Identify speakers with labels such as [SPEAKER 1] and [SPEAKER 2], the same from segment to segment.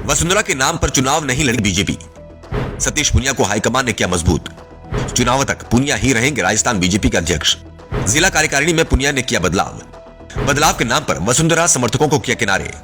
[SPEAKER 1] वसुंधरा के नाम पर चुनाव नहीं लड़ी बीजेपी। सतीश पूनिया को हाईकमान ने किया मजबूत। चुनाव तक पूनिया ही रहेंगे राजस्थान बीजेपी के अध्यक्ष। जिला कार्यकारिणी में पूनिया ने किया बदलाव के नाम पर वसुंधरा समर्थकों को किया किनारे।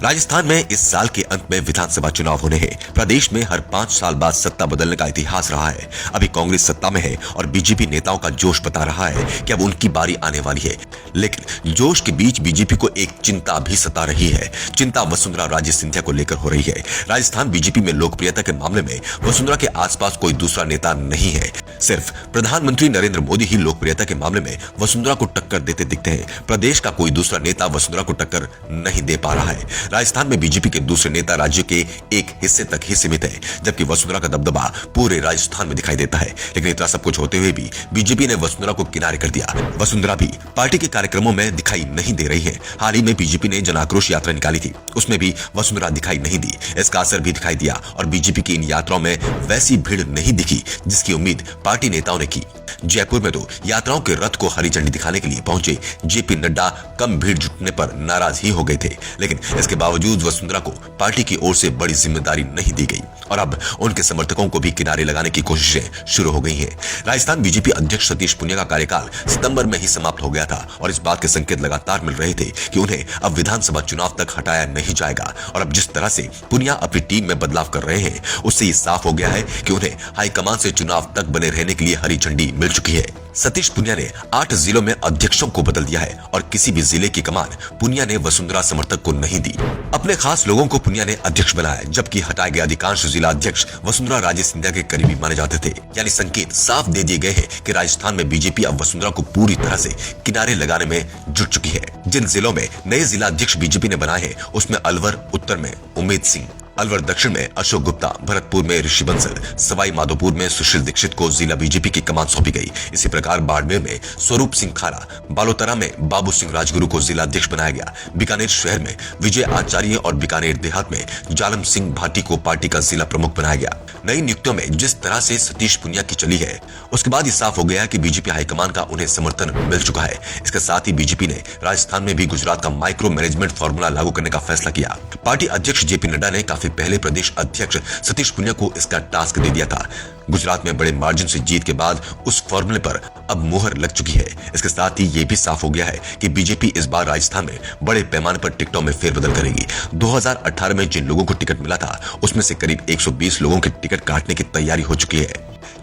[SPEAKER 1] राजस्थान में इस साल के अंत में विधानसभा चुनाव होने हैं। प्रदेश में हर 5 साल बाद सत्ता बदलने का इतिहास रहा है। अभी कांग्रेस सत्ता में है और बीजेपी नेताओं का जोश बता रहा है कि अब उनकी बारी आने वाली है। लेकिन जोश के बीच बीजेपी को एक चिंता भी सता रही है। चिंता वसुंधरा राजे सिंधिया को लेकर हो रही है। राजस्थान बीजेपी में लोकप्रियता के मामले में वसुंधरा के आसपास कोई दूसरा नेता नहीं है। सिर्फ प्रधानमंत्री नरेंद्र मोदी ही लोकप्रियता के मामले में वसुंधरा को टक्कर देते दिखते हैं। प्रदेश का कोई दूसरा नेता वसुंधरा को टक्कर नहीं दे पा रहा है। राजस्थान में बीजेपी के दूसरे नेता राज्य के एक हिस्से तक ही सीमित है, जबकि वसुंधरा का दबदबा पूरे राजस्थान में दिखाई देता है। लेकिन इतना सब कुछ होते हुए भी बीजेपी ने वसुंधरा को किनारे कर दिया। वसुंधरा भी पार्टी के कार्यक्रमों में दिखाई नहीं दे रही है। हाल ही में बीजेपी ने जन आक्रोश यात्रा निकाली थी, उसमें भी वसुंधरा दिखाई नहीं दी। इसका असर भी दिखाई दिया और बीजेपी की इन यात्राओं में वैसी भीड़ नहीं दिखी जिसकी उम्मीद पार्टी नेताओं ने की। जयपुर में तो यात्राओं के रथ को हरी झंडी दिखाने के लिए पहुंचे जेपी नड्डा कम भीड़ जुटने पर नाराज ही हो गए थे। लेकिन इसके बावजूद वसुंधरा को पार्टी की ओर से बड़ी जिम्मेदारी नहीं दी गई और अब उनके समर्थकों को भी किनारे लगाने की कोशिशें शुरू हो गई हैं। राजस्थान बीजेपी अध्यक्ष सतीश पूनिया का कार्यकाल सितंबर में ही समाप्त हो गया था और इस बात के संकेत लगातार मिल रहे थे कि उन्हें अब विधानसभा चुनाव तक हटाया नहीं जाएगा। और अब जिस तरह से पूनिया अपनी टीम में बदलाव कर रहे हैं, उससे ये साफ हो गया है कि उन्हें हाईकमान से चुनाव तक बने रहने के लिए हरी झंडी मिल चुकी है। सतीश पूनिया ने 8 जिलों में अध्यक्षों को बदल दिया है और किसी भी जिले की कमान पूनिया ने वसुंधरा समर्थक को नहीं दी। अपने खास लोगों को पूनिया ने अध्यक्ष बनाया, जबकि हटाए गए अधिकांश जिला अध्यक्ष वसुंधरा राजे सिंधिया के करीबी माने जाते थे। यानी संकेत साफ दे दिए गए हैं कि राजस्थान में बीजेपी अब वसुंधरा को पूरी तरह से किनारे लगाने में जुट चुकी है। जिन जिलों में नए जिला अध्यक्ष बीजेपी ने बनाए हैं, उसमें अलवर उत्तर में उम्मेद सिंह, अलवर दक्षिण में अशोक गुप्ता, भरतपुर में ऋषि बंसल, सवाई माधोपुर में सुशील दीक्षित को जिला बीजेपी की कमान सौंपी गई। इसी प्रकार बाड़मेर में स्वरूप सिंह खारा, बालोतरा में बाबू सिंह राजगुरु को जिला अध्यक्ष बनाया गया। बीकानेर शहर में विजय आचार्य और बीकानेर देहात में जालम सिंह भाटी को पार्टी का जिला प्रमुख बनाया गया। नई नियुक्तियों में जिस तरह से सतीश पूनिया की चली है, उसके बाद ये साफ हो गया कि बीजेपी हाईकमान का उन्हें समर्थन मिल चुका है। इसके साथ ही बीजेपी ने राजस्थान में भी गुजरात का माइक्रो मैनेजमेंट फॉर्मूला लागू करने का फैसला किया। पार्टी अध्यक्ष जेपी नड्डा ने काफी पहले प्रदेश अध्यक्ष सतीश पूनिया को इसका टास्क दे दिया था। गुजरात में बड़े मार्जिन से जीत के बाद उस फॉर्मूले पर अब मुहर लग चुकी है। इसके साथ ही ये भी साफ हो गया है कि बीजेपी इस बार राजस्थान में बड़े पैमाने पर टिकटों में फेरबदल करेगी। 2018 में जिन लोगों को टिकट मिला था, उसमें से करीब 120 लोगों के टिकट काटने की तैयारी हो चुकी है,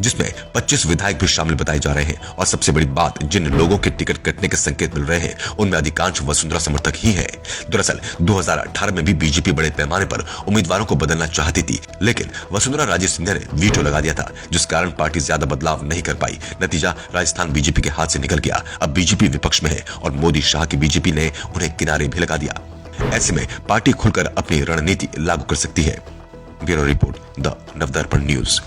[SPEAKER 1] जिसमें 25 विधायक भी शामिल बताए जा रहे हैं। और सबसे बड़ी बात, जिन लोगों के टिकट कटने के संकेत मिल रहे हैं, उनमें अधिकांश वसुंधरा समर्थक ही हैं। दरअसल 2018 में भी बीजेपी बड़े पैमाने पर उम्मीदवारों को बदलना चाहती थी, लेकिन वसुंधरा राजे सिंधिया ने वीटो लगा दिया था, जिस कारण पार्टी ज्यादा बदलाव नहीं कर पाई। नतीजा राजस्थान बीजेपी के हाथ से निकल गया। अब बीजेपी विपक्ष में है और मोदी शाह की बीजेपी ने उन्हें किनारे भी लगा दिया। ऐसे में पार्टी खुलकर अपनी रणनीति लागू कर सकती है। Bureau report, the Navdarpan news.